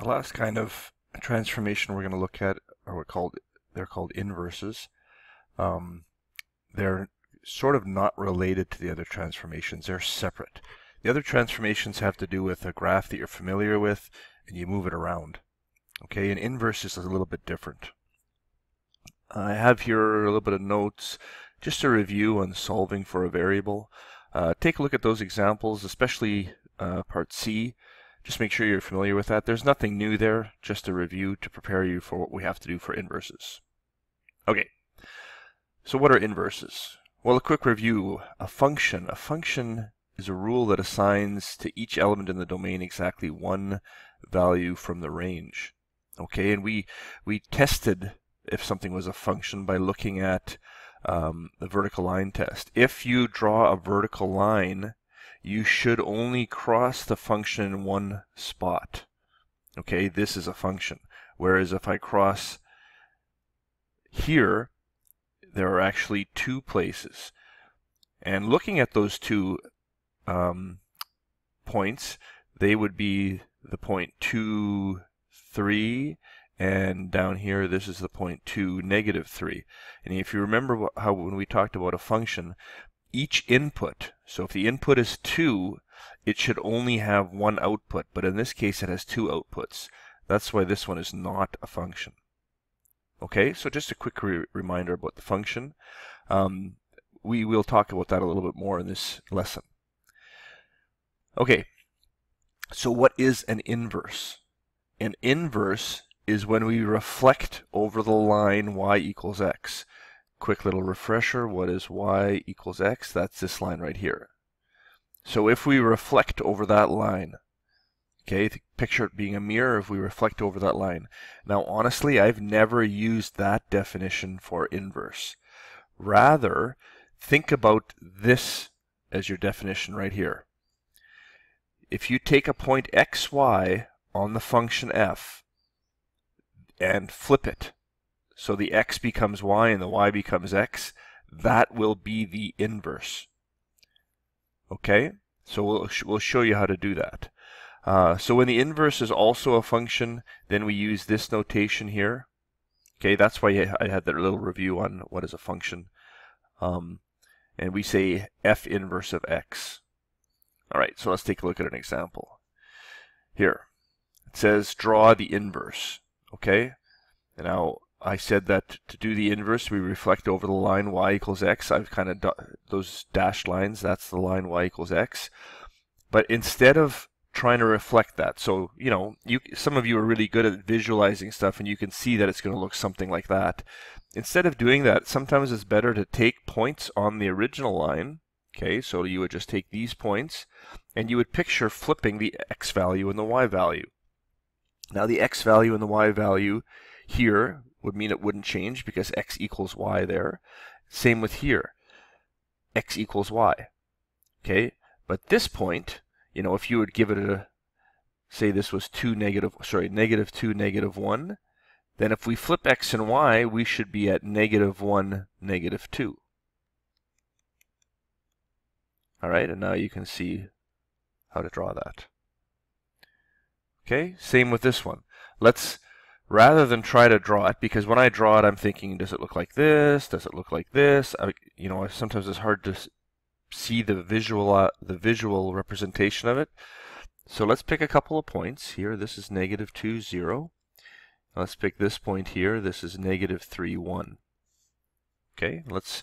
The last kind of transformation we're going to look at are they're called inverses. They're sort of not related to the other transformations. They're separate. The other transformations have to do with a graph that you're familiar with, and you move it around. Okay, an inverse is a little bit different. I have here a little bit of notes, just a review on solving for a variable. Take a look at those examples, especially part C. Just make sure you're familiar with that. There's nothing new there, just a review to prepare you for what we have to do for inverses. Okay, so what are inverses? Well, a quick review. A function is a rule that assigns to each element in the domain exactly one value from the range. Okay, and we tested if something was a function by looking at the vertical line test. If you draw a vertical line, you should only cross the function in one spot. Okay, this is a function. Whereas if I cross here, there are actually two places. And looking at those two points, they would be the point 2, 3, and down here this is the point 2, -3. And if you remember how when we talked about a function, each input, so if the input is 2, it should only have one output, but in this case it has two outputs. That's why this one is not a function. Okay, so just a quick reminder about the function. We will talk about that a little bit more in this lesson. Okay, so what is an inverse? An inverse is when we reflect over the line y equals x. Quick little refresher, what is y equals x? That's this line right here. So if we reflect over that line, okay, picture it being a mirror if we reflect over that line. Now honestly, I've never used that definition for inverse. Rather, think about this as your definition right here. If you take a point xy on the function f and flip it, so the x becomes y and the y becomes x, that will be the inverse. Okay, so we'll show you how to do that. So when the inverse is also a function, then we use this notation here. Okay, that's why I had that little review on what is a function. And we say f inverse of x. All right, so let's take a look at an example. Here, it says draw the inverse. Okay, and now I said that to do the inverse, we reflect over the line y equals x. I've kind of those dashed lines, that's the line y equals x. But instead of trying to reflect that, so you know, some of you are really good at visualizing stuff, and you can see that it's going to look something like that. Instead of doing that, sometimes it's better to take points on the original line. Okay, so you would just take these points, and you would picture flipping the x value and the y value. Now the x value and the y value here would mean it wouldn't change because x equals y there. Same with here, x equals y. Okay, but this point, you know, if you would give it a, say this was -2, -1, then if we flip x and y, we should be at -1, -2. All right, and now you can see how to draw that. Okay, same with this one. Let's, rather than try to draw it, because when I draw it, I'm thinking, does it look like this? Does it look like this? You know, sometimes it's hard to see the visual representation of it. So let's pick a couple of points here. This is -2, 0. Let's pick this point here. This is -3, 1. Okay, let's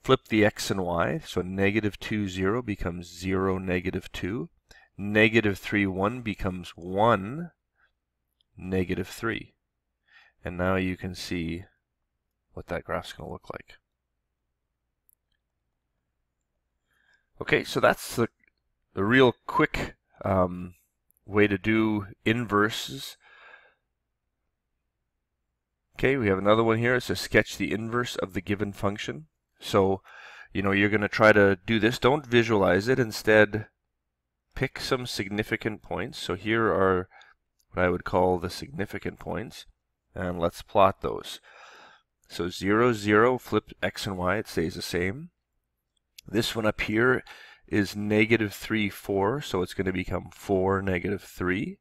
flip the x and y. So -2, 0 becomes 0, -2. -3, 1 becomes 1, -3. And now you can see what that graph's going to look like. Okay, so that's the real quick way to do inverses. Okay, we have another one here. It says sketch the inverse of the given function. So, you know, you're going to try to do this. Don't visualize it. Instead, pick some significant points. So here are what I would call the significant points. And let's plot those. So 0, 0, flip x and y. It stays the same. This one up here is -3, 4. So it's going to become 4, -3.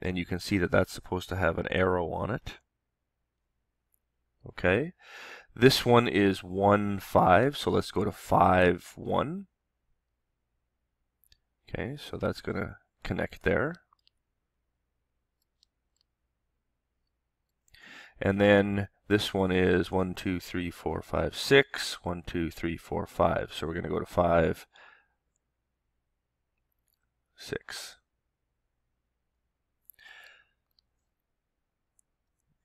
and you can see that that's supposed to have an arrow on it. Okay, this one is 1, 5, so let's go to 5, 1. Okay, so that's going to connect there. And then this one is 1, 2, 3, 4, 5, 6. 1, 2, 3, 4, 5. So we're going to go to 5, 6.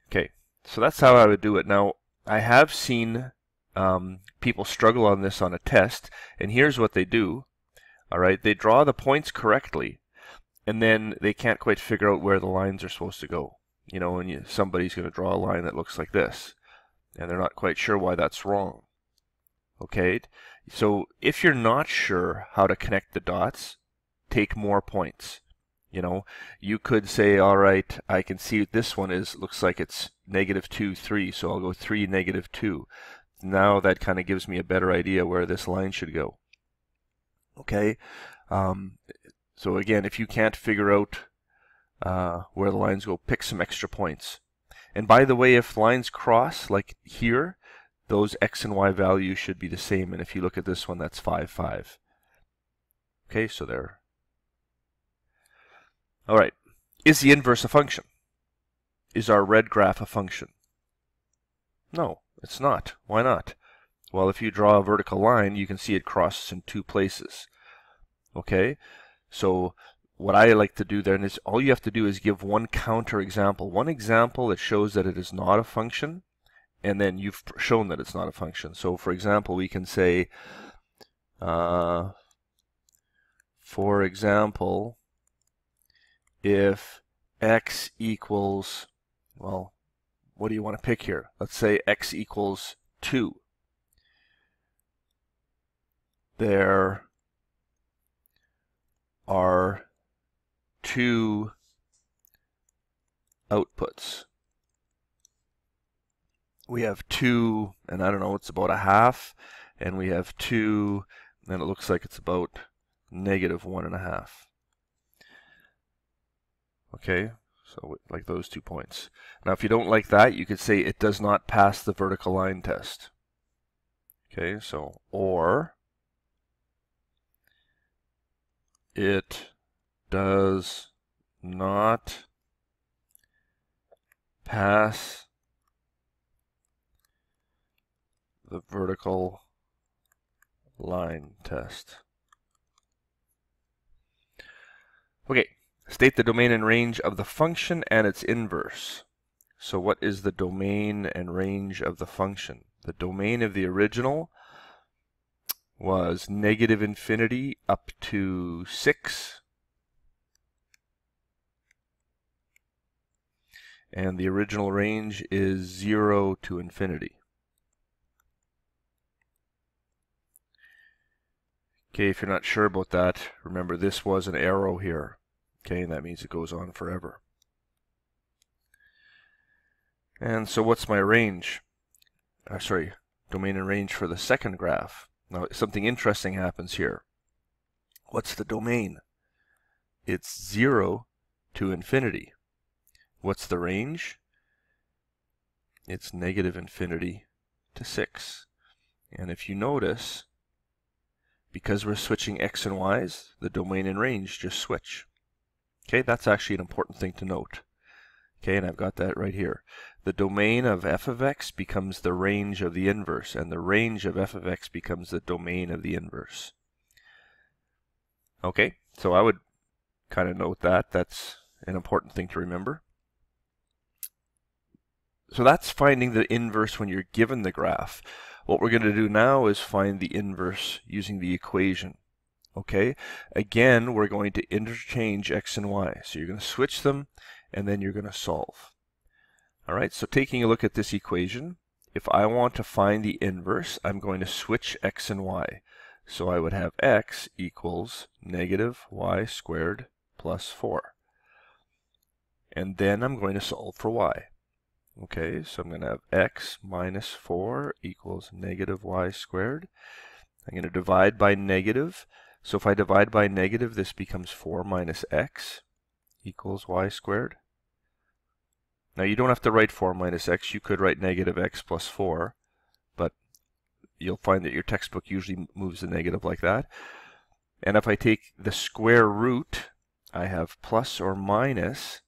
Okay, so that's how I would do it. Now, I have seen people struggle on this on a test, and here's what they do. All right, they draw the points correctly, and then they can't quite figure out where the lines are supposed to go. You know, and somebody's going to draw a line that looks like this, and they're not quite sure why that's wrong. Okay, so if you're not sure how to connect the dots, take more points. You know, you could say, all right, I can see this one looks like it's -2, 3, so I'll go 3, -2. Now that kind of gives me a better idea where this line should go. Okay, so again, if you can't figure out where the lines go, pick some extra points. And by the way, if lines cross, like here, those x and y values should be the same. And if you look at this one, that's 5, 5. Okay, so there. All right, is the inverse a function? Is our red graph a function? No, it's not. Why not? Well, if you draw a vertical line, you can see it crosses in 2 places. Okay, so what I like to do then is all you have to do is give one counter example. One example that shows that it is not a function, and then you've shown that it's not a function. So for example, we can say, for example, if x equals, well, what do you want to pick here? Let's say x equals 2. There are 2 outputs. We have 2, and I don't know, it's about a half, and we have 2, and it looks like it's about -1.5. Okay, so like those 2 points. Now if you don't like that, you could say it does not pass the vertical line test. Okay, so or it does not pass the vertical line test. Okay, state the domain and range of the function and its inverse. So what is the domain and range of the function? The domain of the original was -infinity up to 6. And the original range is 0 to infinity. Okay, if you're not sure about that, remember this was an arrow here. Okay, and that means it goes on forever. And so what's my range? Domain and range for the second graph. Now something interesting happens here. What's the domain? It's 0 to infinity. What's the range? It's -infinity to 6. And if you notice, because we're switching x and y's, the domain and range just switch. Okay, that's actually an important thing to note. Okay, and I've got that right here. The domain of f of x becomes the range of the inverse, and the range of f of x becomes the domain of the inverse. Okay, so I would kind of note that. That's an important thing to remember. So that's finding the inverse when you're given the graph. What we're going to do now is find the inverse using the equation. Okay, again, we're going to interchange x and y. So you're going to switch them, and then you're going to solve. All right, so taking a look at this equation, if I want to find the inverse, I'm going to switch x and y. So I would have x equals -y squared plus 4. And then I'm going to solve for y. Okay, so I'm going to have x minus 4 equals -y squared. I'm going to divide by negative. So if I divide by negative, this becomes 4 minus x equals y squared. Now you don't have to write 4 minus x. You could write negative x plus 4, but you'll find that your textbook usually moves the negative like that. And if I take the square root, I have plus or minus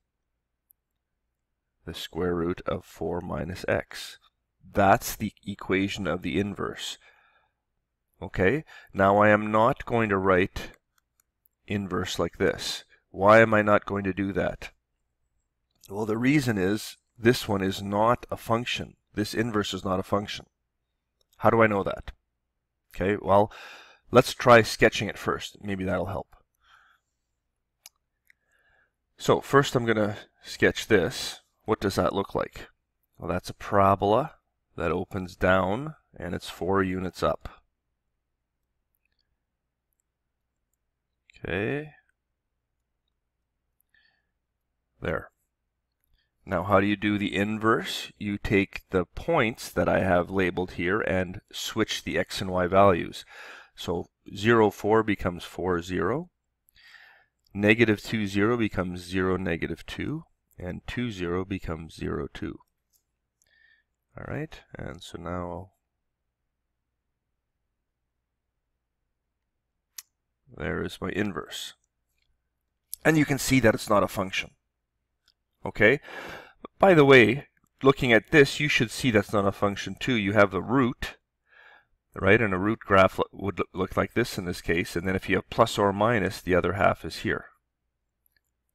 the square root of 4 minus x. That's the equation of the inverse. Okay, now I am not going to write inverse like this. Why am I not going to do that? Well, the reason is this one is not a function. This inverse is not a function. How do I know that? Okay, well, let's try sketching it first. Maybe that'll help. So first I'm going to sketch this. What does that look like? Well, that's a parabola that opens down, and it's 4 units up. Okay. There. Now, how do you do the inverse? You take the points that I have labeled here and switch the x and y values. So 0, 4 becomes 4, 0. Negative 2, 0 becomes 0, negative 2. And 2, 0 becomes 0, 2. All right, and so now there is my inverse. And you can see that it's not a function. Okay? By the way, looking at this, you should see that's not a function too. You have the root, right? And a root graph would look like this in this case. And then if you have plus or minus, the other half is here.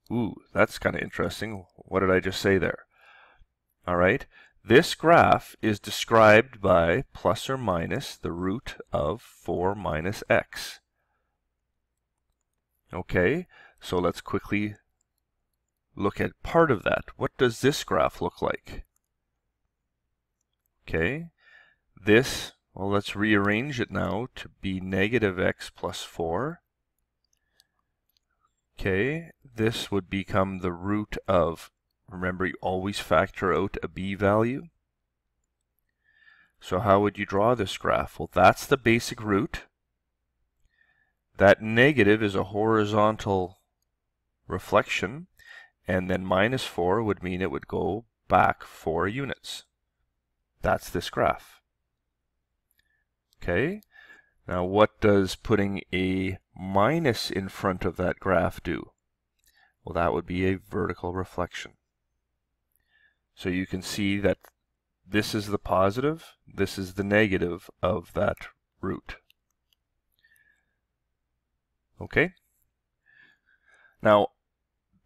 Ooh, that's kind of interesting. What did I just say there? All right. This graph is described by plus or minus the root of 4 minus x. Okay, so let's quickly look at part of that. What does this graph look like? Okay, this, well, let's rearrange it now to be negative x plus 4. Okay, this would become the root of, remember, you always factor out a b value. So how would you draw this graph? Well, that's the basic root. That negative is a horizontal reflection, and then minus 4 would mean it would go back 4 units. That's this graph. Okay, now what does putting a minus in front of that graph do? Well, that would be a vertical reflection. So you can see that this is the positive, this is the negative of that root. Okay? Now,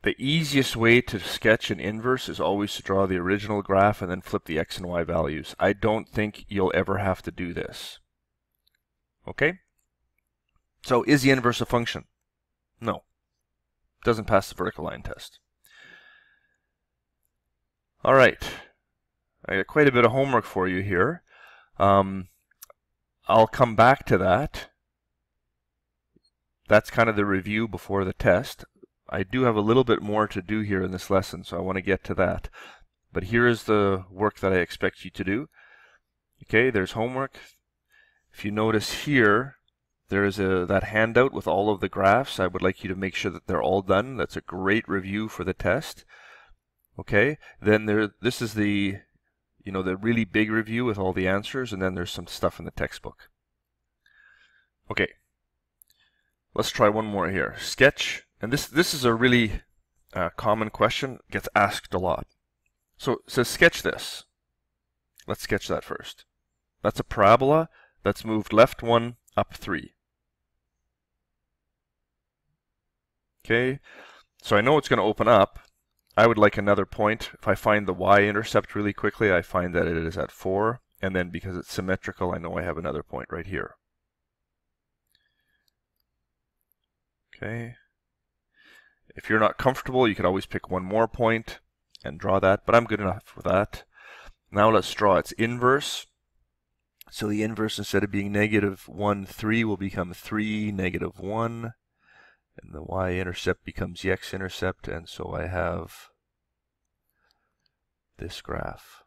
the easiest way to sketch an inverse is always to draw the original graph and then flip the x and y values. I don't think you'll ever have to do this. Okay? So, is the inverse a function? No. Doesn't pass the vertical line test. All right. I got quite a bit of homework for you here. I'll come back to that. That's kind of the review before the test. I do have a little bit more to do here in this lesson, so I want to get to that. But here is the work that I expect you to do. Okay, there's homework. If you notice here, there is that handout with all of the graphs. I would like you to make sure that they're all done. That's a great review for the test. Okay, then this is the the really big review with all the answers, and then there's some stuff in the textbook. Okay, let's try one more here. Sketch, and this is a really common question, gets asked a lot. So it says sketch this. Let's sketch that first. That's a parabola that's moved left 1, up 3. Okay, so I know it's going to open up. I would like another point. If I find the y-intercept really quickly, I find that it is at 4, and then because it's symmetrical, I know I have another point right here. Okay. If you're not comfortable, you could always pick one more point and draw that, but I'm good enough with that. Now let's draw its inverse. So the inverse, instead of being negative 1, 3, will become 3, negative 1. And the y-intercept becomes the x-intercept, and so I have this graph.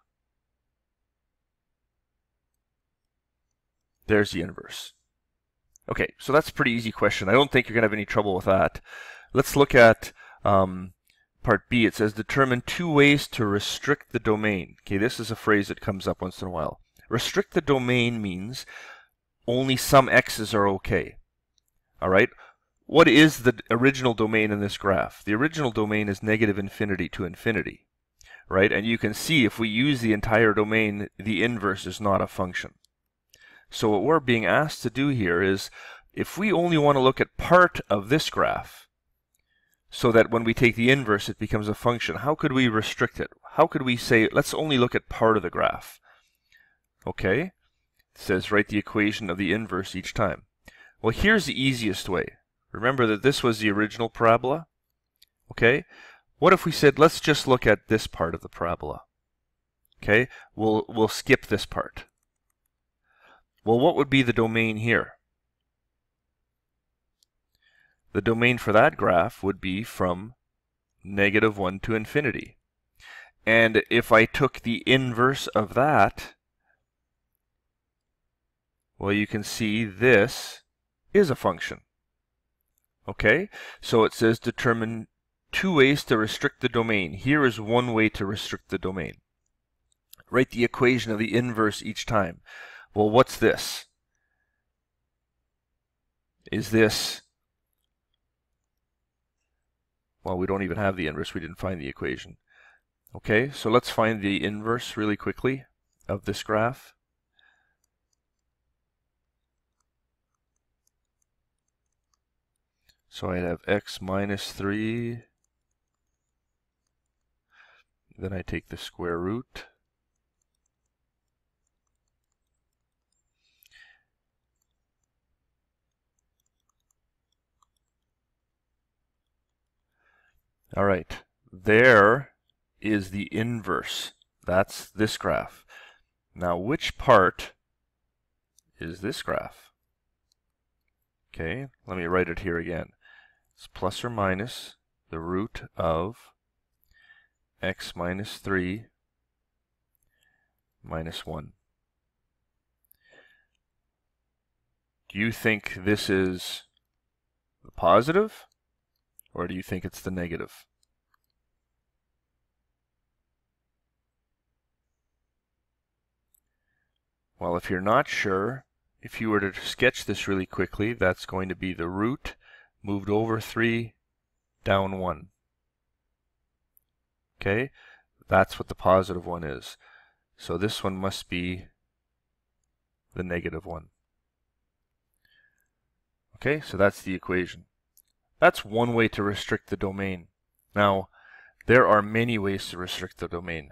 There's the inverse. Okay, so that's a pretty easy question. I don't think you're going to have any trouble with that. Let's look at part B, it says determine 2 ways to restrict the domain. Okay, this is a phrase that comes up once in a while. Restrict the domain means only some x's are okay. All right. What is the original domain in this graph? The original domain is -infinity to infinity, right? And you can see if we use the entire domain, the inverse is not a function. So what we're being asked to do here is, if we only want to look at part of this graph, so that when we take the inverse it becomes a function, how could we restrict it? How could we say, let's only look at part of the graph? Okay, it says write the equation of the inverse each time. Well, here's the easiest way. Remember that this was the original parabola? Okay, what if we said, let's just look at this part of the parabola? Okay, we'll skip this part. Well, what would be the domain here? The domain for that graph would be from -1 to infinity. And if I took the inverse of that, well, you can see this is a function. Okay, so it says determine 2 ways to restrict the domain. Here is one way to restrict the domain. Write the equation of the inverse each time. Well, what's this? Is this... Well, we don't even have the inverse. We didn't find the equation. Okay, so let's find the inverse really quickly of this graph. So I'd have x minus 3. Then I take the square root. All right, there is the inverse. That's this graph. Now, which part is this graph? Okay, let me write it here again. It's plus or minus the root of x minus 3 minus 1. Do you think this is the positive, or do you think it's the negative? Well, if you're not sure, if you were to sketch this really quickly, that's going to be the root moved over 3, down 1. Okay, that's what the positive one is. So this one must be the negative one. Okay, so that's the equation. That's one way to restrict the domain. Now, there are many ways to restrict the domain,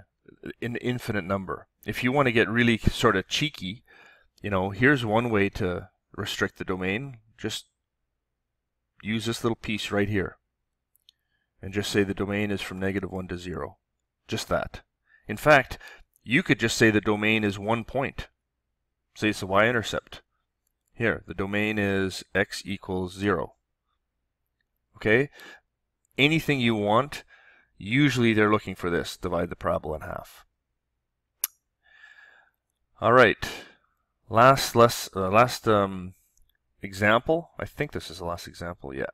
an infinite number. If you want to get really sort of cheeky, you know, here's one way to restrict the domain. Just use this little piece right here and just say the domain is from -1 to 0. Just that. In fact, you could just say the domain is 1 point. Say it's a y-intercept. Here, the domain is x equals 0. Okay? Anything you want, usually they're looking for this. Divide the parabola in half. All right. Last example. I think this is the last example. Yeah.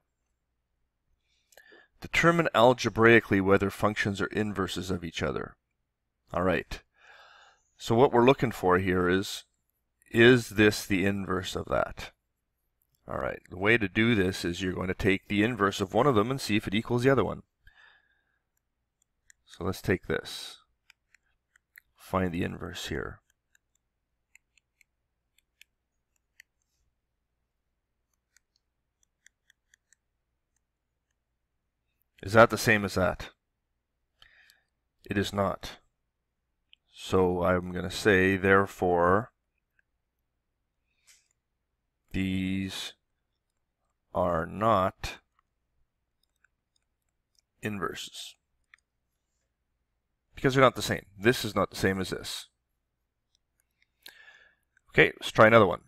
Determine algebraically whether functions are inverses of each other. All right. So what we're looking for here is this the inverse of that? All right. The way to do this is you're going to take the inverse of one of them and see if it equals the other one. So let's take this. Find the inverse here. Is that the same as that? It is not. So I'm going to say, therefore, these are not inverses. Because they're not the same. This is not the same as this. Okay, let's try another one.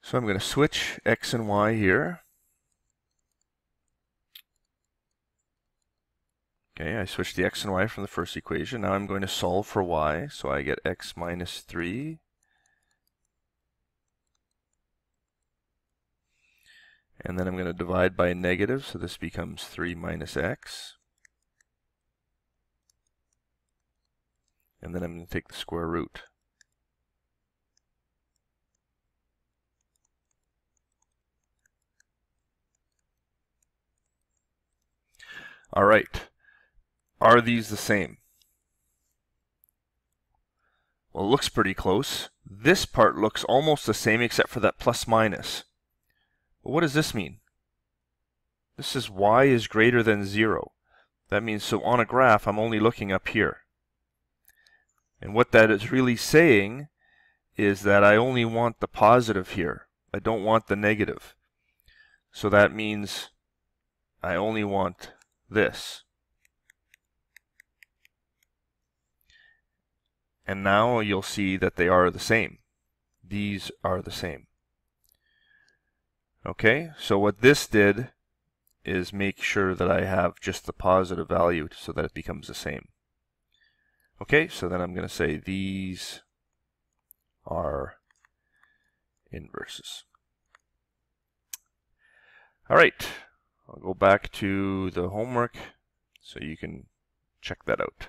So I'm going to switch x and y here. Okay, I switched the x and y from the first equation. Now I'm going to solve for y, so I get x minus 3. And then I'm going to divide by a negative, so this becomes 3 minus x. And then I'm going to take the square root. All right. Are these the same? Well, it looks pretty close. This part looks almost the same except for that plus minus. But what does this mean? This is y is greater than 0. That means, so on a graph, I'm only looking up here. And what that is really saying is that I only want the positive here. I don't want the negative. So that means I only want this. And now you'll see that they are the same. These are the same. Okay, so what this did is make sure that I have just the positive value so that it becomes the same. Okay, so then I'm going to say these are inverses. All right, I'll go back to the homework so you can check that out.